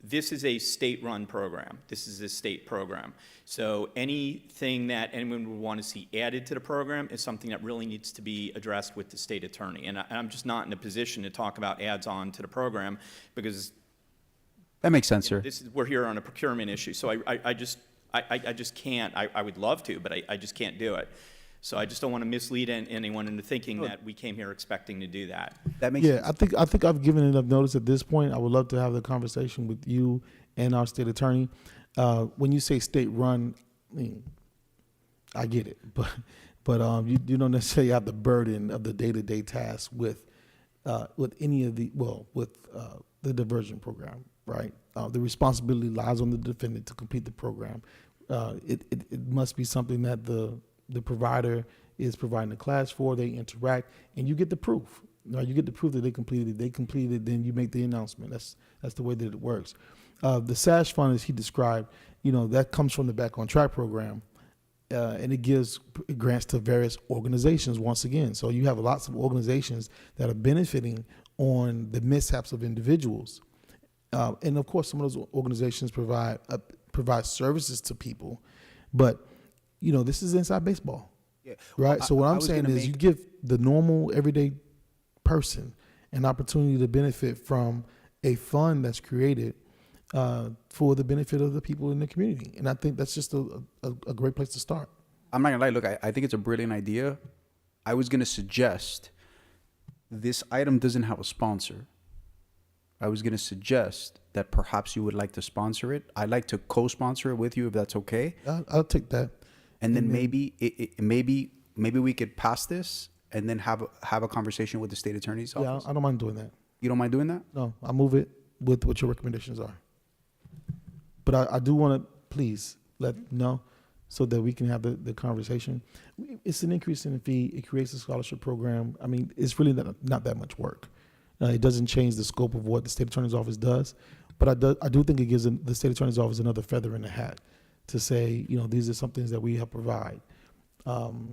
Speaker 10: This is a state-run program. This is a state program. So anything that anyone would want to see added to the program is something that really needs to be addressed with the state attorney. And I'm just not in a position to talk about adds on to the program because
Speaker 1: That makes sense, sir.
Speaker 10: we're here on a procurement issue. So I just can't. I would love to, but I just can't do it. So I just don't want to mislead anyone into thinking that we came here expecting to do that.
Speaker 1: That makes
Speaker 2: Yeah,
Speaker 1: sense.
Speaker 2: I think I've given enough notice at this point. I would love to have the conversation with you and our state attorney. When you say state run, I get it, but you don't necessarily have the burden of the day-to-day tasks with any of with the diversion program, right? The responsibility lies on the defendant to complete the program. It must be something that the provider is providing the class for. They interact, and you get the proof. Right? You get the proof that they completed. They completed, then you make the announcement. That's the way that it works. The SASH fund, as he described, that comes from the Back on Track program, and it gives grants to various organizations once again. So you have lots of organizations that are benefiting on the mishaps of individuals. And of course, some of those organizations provide services to people, but this is inside baseball,
Speaker 1: Yeah.
Speaker 2: right?
Speaker 1: Well,
Speaker 2: So what
Speaker 1: I
Speaker 2: I'm
Speaker 1: was
Speaker 2: saying
Speaker 1: gonna
Speaker 2: is, you
Speaker 1: make-
Speaker 2: give the normal everyday person an opportunity to benefit from a fund that's created for the benefit of the people in the community, and I think that's just a great place to start.
Speaker 1: I'm not gonna lie. Look, I think it's a brilliant idea. I was gonna suggest this item doesn't have a sponsor. I was gonna suggest that perhaps you would like to sponsor it. I'd like to co-sponsor it with you if that's okay.
Speaker 2: I'll take that.
Speaker 1: And then
Speaker 2: And then-
Speaker 1: maybe we could pass this and then have a conversation with the state attorney's
Speaker 2: Yeah,
Speaker 1: office.
Speaker 2: I don't mind doing that.
Speaker 1: You don't mind doing that?
Speaker 2: No, I move it with what your recommendations are. But I do want to please let know so that we can have the conversation. It's an increase in the fee. It creates a scholarship program. I mean, it's really not that much work. It doesn't change the scope of what the state attorney's office does, but I do think it gives the state attorney's office another feather in the hat to say, you know, these are some things that we help provide. No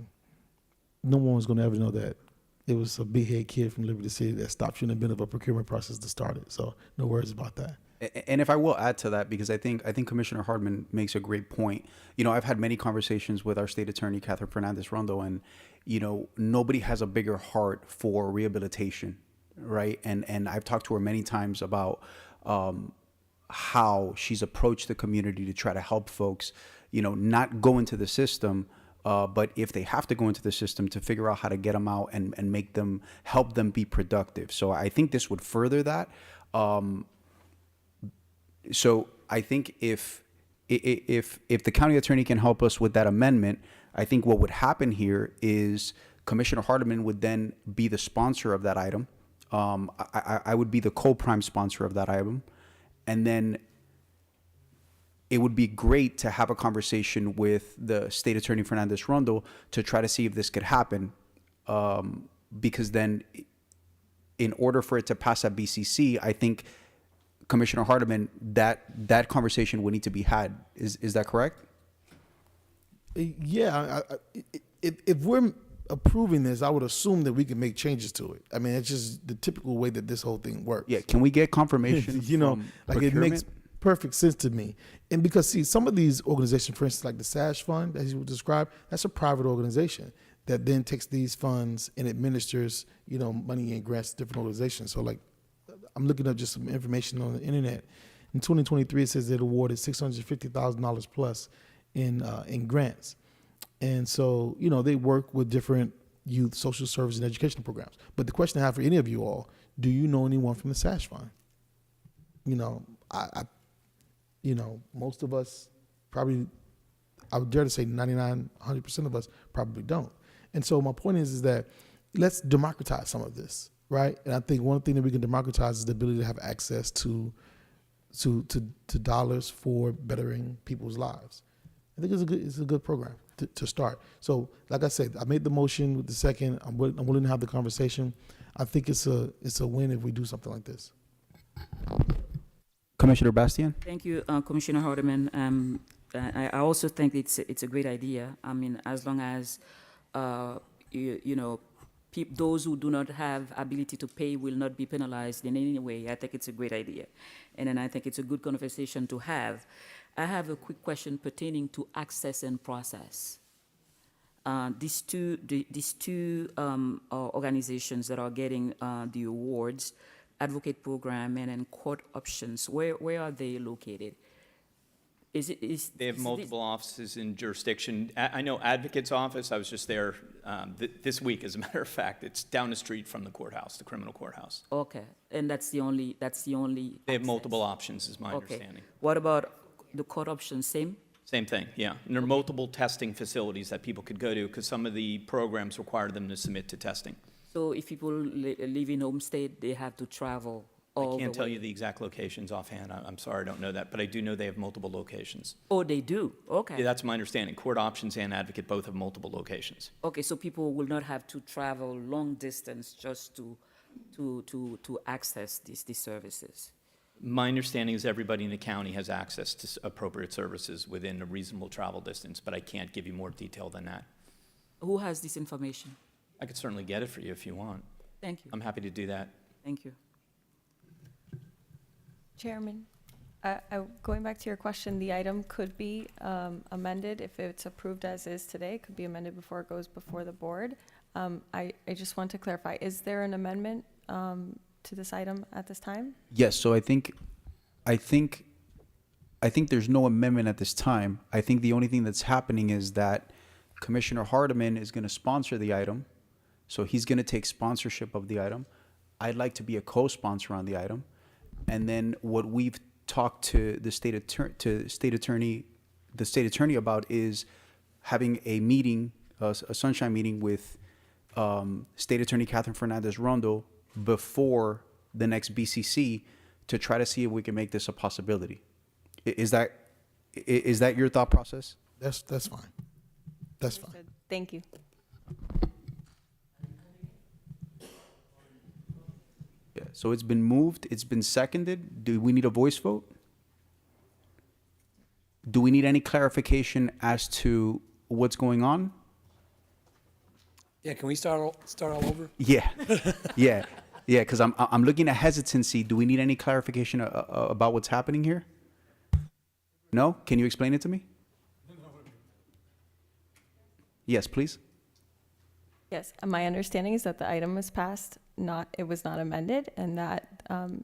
Speaker 2: one's going to ever know that it was a big head kid from Liberty City that stopped you in the middle of a procurement process to start it. So no worries about that.
Speaker 1: And if I will add to that, because I think Commissioner Hardman makes a great point. You know, I've had many conversations with our state attorney, Catherine Fernandez-Rondo, and, you know, nobody has a bigger heart for rehabilitation, right? And I've talked to her many times about how she's approached the community to try to help folks, you know, not go into the system, but if they have to go into the system, to figure out how to get them out and help them be productive. So I think this would further that. So I think if the county attorney can help us with that amendment, I think what would happen here is Commissioner Hardiman would then be the sponsor of that item. I would be the co-prime sponsor of that item. And then it would be great to have a conversation with the state attorney, Fernandez-Rondo, to try to see if this could happen. Because then in order for it to pass at BCC, I think Commissioner Hardiman, that conversation would need to be had. Is that correct?
Speaker 2: Yeah. If we're approving this, I would assume that we can make changes to it. I mean, it's just the typical way that this whole thing works.
Speaker 1: Yeah. Can we get confirmation?
Speaker 2: You know,
Speaker 1: from
Speaker 2: like
Speaker 1: procurement?
Speaker 2: it makes perfect sense to me. And because, see, some of these organizations, for instance, like the SASH fund, as you would describe, that's a private organization that then takes these funds and administers, you know, money and grants to different organizations. So, like, I'm looking up just some information on the internet. In 2023, it says it awarded $650,000 plus in grants. And so, you know, they work with different youth social service and educational programs. But the question I have for any of you all, do you know anyone from the SASH fund? You know, you know, most of us probably, I would dare to say 99, 100% of us probably don't. And so my point is that let's democratize some of this, right? And I think one thing that we can democratize is the ability to have access to dollars for bettering people's lives. I think it's a good program to start. So, like I said, I made the motion with the second. I'm willing to have the conversation. I think it's a win if we do something like this.
Speaker 1: Commissioner Bastian?
Speaker 7: Thank you, Commissioner Hardiman. I also think it's a great idea. I mean, as long as you know, those who do not have ability to pay will not be penalized in any way. I think it's a great idea, and then I think it's a good conversation to have. I have a quick question pertaining to access and process. These two organizations that are getting the awards, Advocate Program and then Court Options, where are they located?
Speaker 10: They have multiple offices in jurisdiction. I know Advocate's office, I was just there this week, as a matter of fact. It's down the street from the courthouse, the criminal courthouse.
Speaker 7: Okay, and that's the only.
Speaker 10: They have multiple options, is my
Speaker 7: Okay.
Speaker 10: understanding.
Speaker 7: What about the Court Option, same?
Speaker 10: Same thing, yeah. And there are multiple testing facilities that people could go to because some of the programs require them to submit to testing.
Speaker 7: So if people live in home state, they have to travel all the way?
Speaker 10: I can't tell you the exact locations offhand. I'm sorry, I don't know that, but I do know they have multiple locations.
Speaker 7: Oh, they do? Okay.
Speaker 10: Yeah, that's my understanding. Court Options and Advocate both have multiple locations.
Speaker 7: Okay, so people will not have to travel long distance just to access these services?
Speaker 10: My understanding is everybody in the county has access to appropriate services within a reasonable travel distance, but I can't give you more detail than that.
Speaker 7: Who has this information?
Speaker 10: I could certainly get it for you if you want.
Speaker 7: Thank you.
Speaker 10: I'm happy to do that.
Speaker 7: Thank you.
Speaker 12: Chairman, going back to your question, the item could be amended if it's approved as is today. It could be amended before it goes before the board. I just want to clarify, is there an amendment to this item at this time?
Speaker 1: Yes. So I think there's no amendment at this time. I think the only thing that's happening is that Commissioner Hardiman is going to sponsor the item. So he's going to take sponsorship of the item. I'd like to be a co-sponsor on the item. And then what we've talked to the state attorney about is having a meeting, a sunshine meeting with State Attorney Catherine Fernandez-Rondo before the next BCC to try to see if we can make this a possibility. Is that your thought process?
Speaker 2: That's fine. That's fine.
Speaker 12: Thank you.
Speaker 1: Yeah. So it's been moved, it's been seconded. Do we need a voice vote? Do we need any clarification as to what's going on?
Speaker 5: Yeah, can we start all over?
Speaker 1: Yeah, yeah, yeah. Because I'm looking at hesitancy. Do we need any clarification about what's happening here? No. Can you explain it to me? Yes, please.
Speaker 12: Yes, my understanding is that the item was passed, it was not amended, and that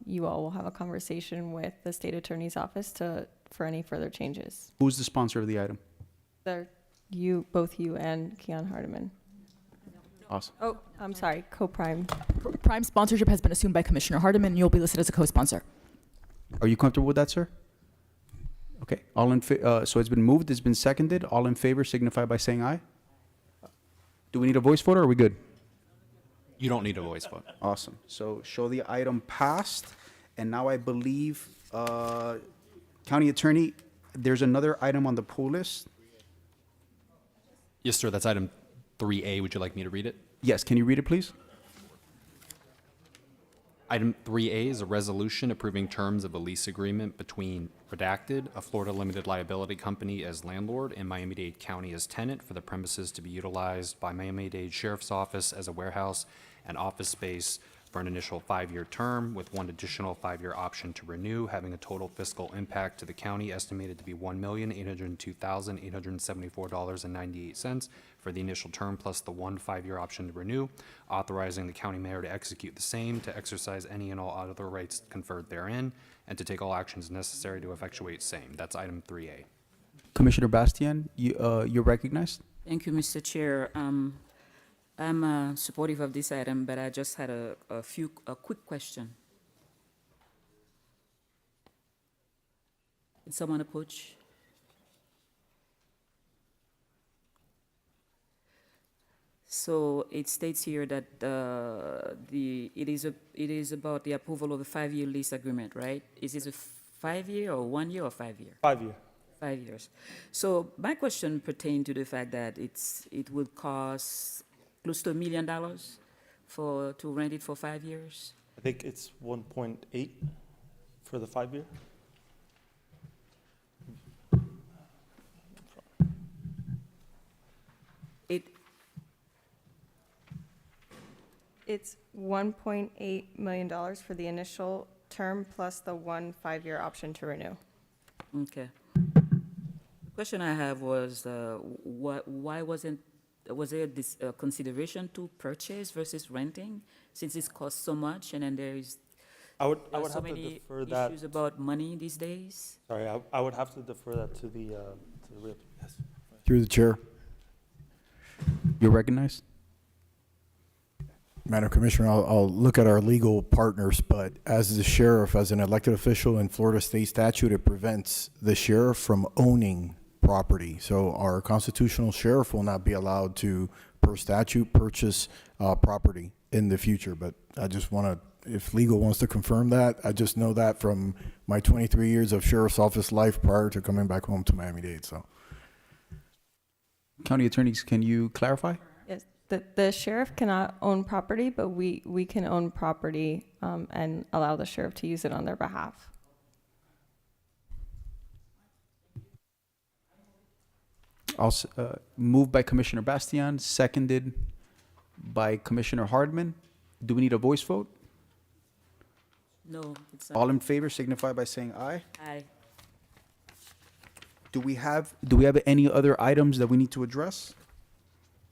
Speaker 12: you all will have a conversation with the state attorney's office for any further changes.
Speaker 1: Who's the sponsor of the item?
Speaker 12: Both you and Keon Hardiman.
Speaker 1: Awesome.
Speaker 12: Oh, I'm sorry, co-prime.
Speaker 13: Prime sponsorship has been assumed by Commissioner Hardiman. You'll be listed as a co-sponsor.
Speaker 1: Are you comfortable with that, sir? Okay. So it's been moved. It's been seconded. All in favor signify by saying aye. Do we need a voice vote, or are we good?
Speaker 9: You don't need a voice vote.
Speaker 1: Awesome. So show the item passed, and now I believe, County Attorney, there's another item on the pull list.
Speaker 9: Yes, sir, that's item 3A. Would you like me to read it?
Speaker 1: Yes, can you read it, please?
Speaker 9: Item 3A is a resolution approving terms of a lease agreement between Redacted, a Florida limited liability company as landlord, and Miami-Dade County as tenant for the premises to be utilized by Miami-Dade Sheriff's Office as a warehouse and office space for an initial 5-year term with one additional 5-year option to renew, having a total fiscal impact to the county estimated to be $1,802,874.98 for the initial term plus the 1 5-year option to renew, authorizing the county mayor to execute the same, to exercise any and all other rights conferred therein, and to take all actions necessary to effectuate same. That's item 3A.
Speaker 1: Commissioner Bastian, you're recognized.
Speaker 7: Thank you, Mr. Chair. I'm supportive of this item, but I just had a quick question. Can someone approach? So it states here that it is about the approval of a 5-year lease agreement, right? Is this a 5-year or 1 year or 5 year?
Speaker 5: 5 year.
Speaker 7: 5 years. So my question pertained to the fact that it would cost close to $1 million to rent it for 5 years.
Speaker 5: I think it's 1.8 for the 5 year.
Speaker 12: It's $1.8 million for the initial term plus the 1 5-year option to renew.
Speaker 7: Okay. The question I have was, why was there this consideration to purchase versus renting, since it costs so much, and then there
Speaker 5: I would
Speaker 7: are
Speaker 5: have
Speaker 7: so
Speaker 5: to
Speaker 7: many
Speaker 5: defer that.
Speaker 7: issues about money these days?
Speaker 5: Sorry, I would have to defer that to the realtor. Yes.
Speaker 3: Through the chair.
Speaker 1: You're recognized.
Speaker 3: Madam Commissioner, I'll look at our legal partners, but as the sheriff, as an elected official in Florida state statute, it prevents the sheriff from owning property. So our constitutional sheriff will not be allowed to, per statute, purchase property in the future. But I just want to, if legal wants to confirm that, I just know that from my 23 years of sheriff's office life prior to coming back home to Miami-Dade. So,
Speaker 1: County attorneys, can you clarify?
Speaker 12: Yes, the sheriff cannot own property, but we can own property and allow the sheriff to use it on their behalf.
Speaker 1: Moved by Commissioner Bastian, seconded by Commissioner Hardman. Do we need a voice vote?
Speaker 7: No, it's not.
Speaker 1: All in favor signify by saying aye.
Speaker 7: Aye.
Speaker 1: Do we have any other items that we need to address?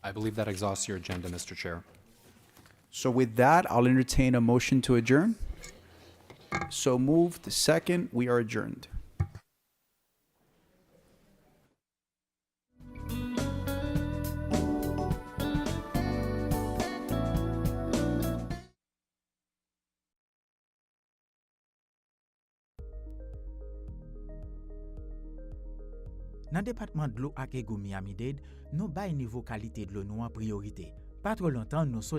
Speaker 9: I believe that exhausts your agenda, Mr. Chair.
Speaker 1: So with that, I'll entertain a motion to adjourn. So moved. Second, we are adjourned.
Speaker 14: Dans le département de l'eau à Miami-Dade, nous bail niveau qualité de l'eau nous en priorité. Pas trop longtemps, nous sautons